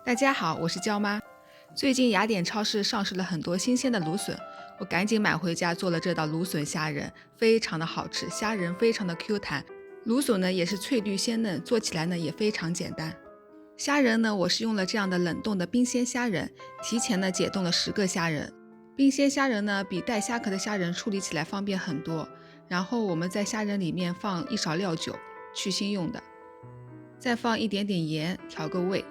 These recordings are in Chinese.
大家好，我是娇妈。最近雅典超市上市了很多新鲜的芦笋，我赶紧买回家做了这道芦笋虾仁，非常的好吃，虾仁非常的 Q 弹，芦笋呢也是翠绿鲜嫩，做起来呢也非常简单。虾仁呢，我是用了这样的冷冻的冰鲜虾仁，提前呢解冻了10个虾仁。冰鲜虾仁呢比带虾壳的虾仁处理起来方便很多。然后我们在虾仁里面放1勺料酒，去腥用的，再放一点点盐调个味。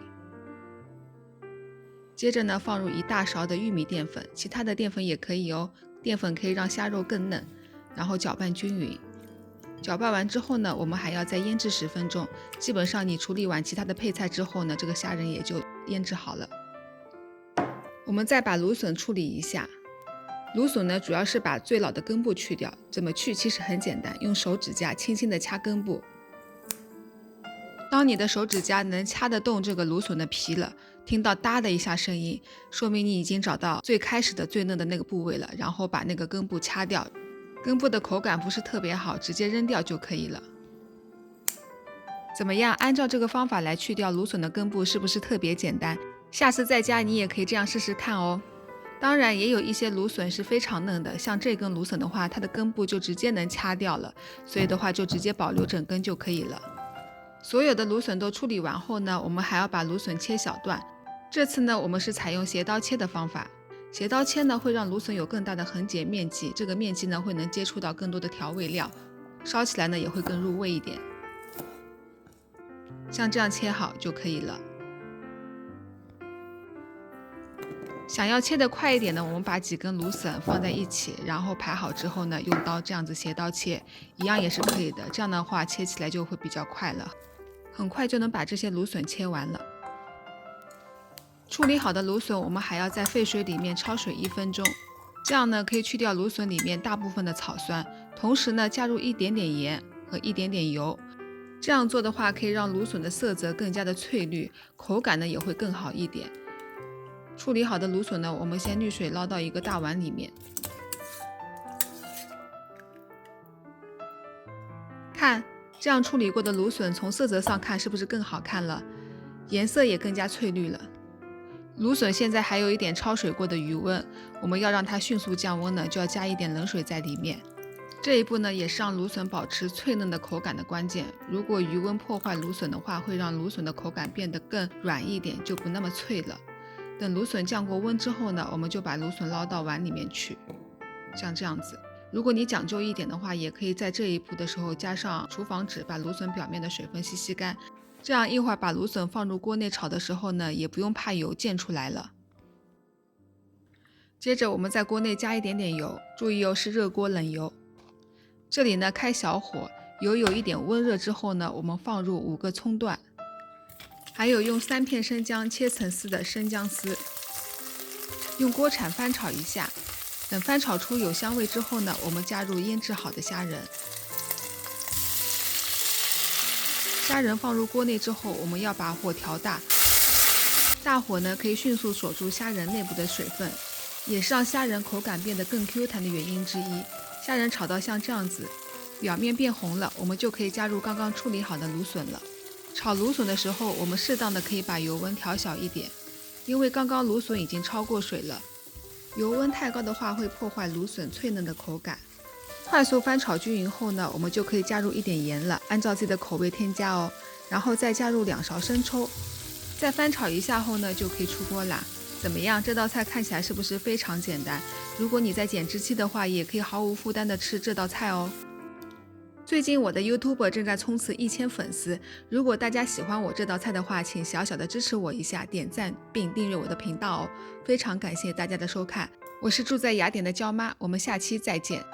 接着呢，放入1大勺的玉米淀粉，其他的淀粉也可以哦，淀粉可以让虾肉更嫩。然后搅拌均匀。搅拌完之后呢，我们还要再腌制10分钟。基本上你处理完其他的配菜之后呢，这个虾仁也就腌制好了。我们再把芦笋处理一下。芦笋呢，主要是把最老的根部去掉。怎么去其实很简单，用手指甲轻轻的掐根部。当你的手指甲能掐得动这个芦笋的皮了，听到哒的一下声音，说明你已经找到最开始的最嫩的那个部位了，然后把那个根部掐掉。根部的口感不是特别好，直接扔掉就可以了。怎么样？按照这个方法来去掉芦笋的根部，是不是特别简单？下次在家你也可以这样试试看哦。当然也有一些芦笋是非常嫩的，像这根芦笋的话，它的根部就直接能掐掉了，所以的话就直接保留整根就可以了。所有的芦笋都处理完后呢，我们还要把芦笋切小段。这次呢，我们是采用斜刀切的方法。斜刀切呢，会让芦笋有更大的横截面积，这个面积呢会能接触到更多的调味料，烧起来呢也会更入味一点。像这样切好就可以了。想要切得快一点呢，我们把几根芦笋放在一起，然后排好之后呢，用刀这样子斜刀切，一样也是可以的。这样的话切起来就会比较快了，很快就能把这些芦笋切完了。处理好的芦笋，我们还要在沸水里面焯水1分钟，这样呢可以去掉芦笋里面大部分的草酸，同时呢加入一点点盐和一点点油。这样做的话，可以让芦笋的色泽更加的翠绿，口感呢也会更好一点。处理好的芦笋呢，我们先滤水捞到一个大碗里面。看，这样处理过的芦笋，从色泽上看是不是更好看了？颜色也更加翠绿了。芦笋现在还有一点焯水过的余温，我们要让它迅速降温呢，就要加一点冷水在里面。这一步呢，也是让芦笋保持脆嫩的口感的关键。如果余温破坏芦笋的话，会让芦笋的口感变得更软一点，就不那么脆了。等芦笋降过温之后呢，我们就把芦笋捞到碗里面去，像这样子。如果你讲究一点的话，也可以在这一步的时候加上厨房纸，把芦笋表面的水分吸干。这样一会儿把芦笋放入锅内炒的时候呢，也不用怕油溅出来了。接着我们在锅内加一点点油，注意哦，是热锅冷油。这里呢开小火，油有一点温热之后呢，我们放入5个葱段，还有用3片生姜切成丝的生姜丝，用锅铲翻炒一下。等翻炒出有香味之后呢，我们加入腌制好的虾仁。虾仁放入锅内之后，我们要把火调大，大火呢可以迅速锁住虾仁内部的水分，也是让虾仁口感变得更 Q 弹的原因之一。虾仁炒到像这样子，表面变红了，我们就可以加入刚刚处理好的芦笋了。炒芦笋的时候，我们适当的可以把油温调小一点，因为刚刚芦笋已经焯过水了，油温太高的话会破坏芦笋脆嫩的口感。快速翻炒均匀后呢，我们就可以加入一点盐了，按照自己的口味添加哦。然后再加入2勺生抽，再翻炒一下后呢，就可以出锅啦。怎么样？这道菜看起来是不是非常简单？如果你在减脂期的话，也可以毫无负担的吃这道菜哦。最近我的 YouTube 正在冲刺1000粉丝，如果大家喜欢我这道菜的话，请小小的支持我一下，点赞并订阅我的频道哦。非常感谢大家的收看，我是住在雅典的娇妈，我们下期再见。